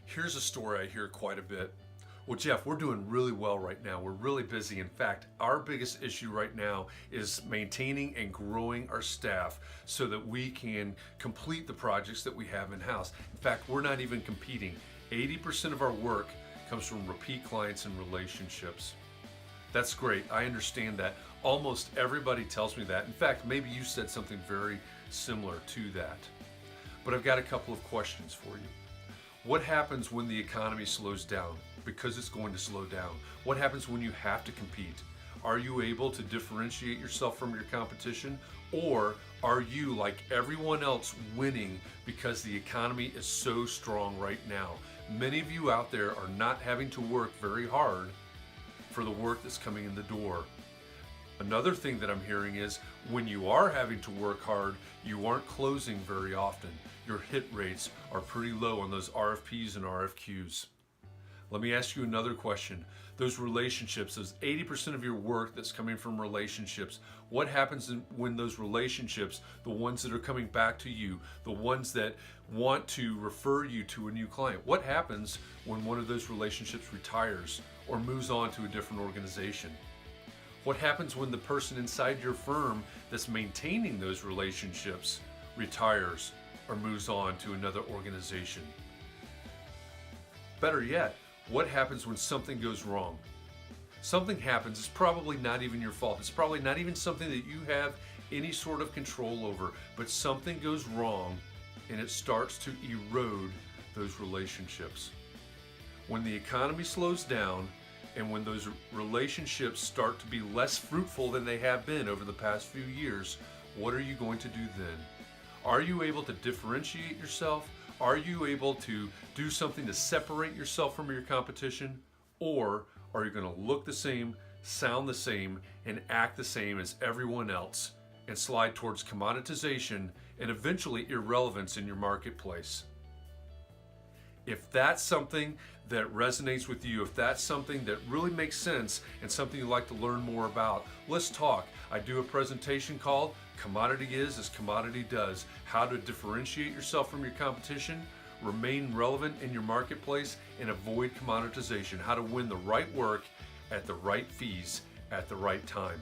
Here's a story I hear quite a bit. Well, Jeff, we're doing really well right now. We're really busy. In fact, our biggest issue right now is maintaining and growing our staff so that we can complete the projects that we have in-house. In fact, we're not even competing. 80% of our work comes from repeat clients and relationships. That's great. I understand that. Almost everybody tells me that. In fact, maybe you said something very similar to that. But I've got a couple of questions for you. What happens when the economy slows down? Because it's going to slow down. What happens when you have to compete? Are you able to differentiate yourself from your competition? Or are you, like everyone else, winning because the economy is so strong right now? Many of you out there are not having to work very hard for the work that's coming in the door. Another thing that I'm hearing is when you are having to work hard, you aren't closing very often. Your hit rates are pretty low on those RFPs and RFQs. Let me ask you another question. Those relationships, those 80% of your work that's coming from relationships, what happens when those relationships, the ones that are coming back to you, the ones that want to refer you to a new client, what happens when one of those relationships retires or moves on to a different organization? What happens when the person inside your firm that's maintaining those relationships retires or moves on to another organization? Better yet, what happens when something goes wrong? Something happens, it's probably not even your fault. It's probably not even something that you have any sort of control over, but something goes wrong and it starts to erode those relationships. When the economy slows down and when those relationships start to be less fruitful than they have been over the past few years, what are you going to do then? Are you able to differentiate yourself? Are you able to do something to separate yourself from your competition? Or are you going to look the same, sound the same, and act the same as everyone else and slide towards commoditization and eventually irrelevance in your marketplace? If that's something that resonates with you, if that's something that really makes sense and something you'd like to learn more about, let's talk. I do a presentation called Commodity Is as Commodity Does, how to differentiate yourself from your competition, remain relevant in your marketplace, and avoid commoditization, how to win the right work at the right fees at the right time.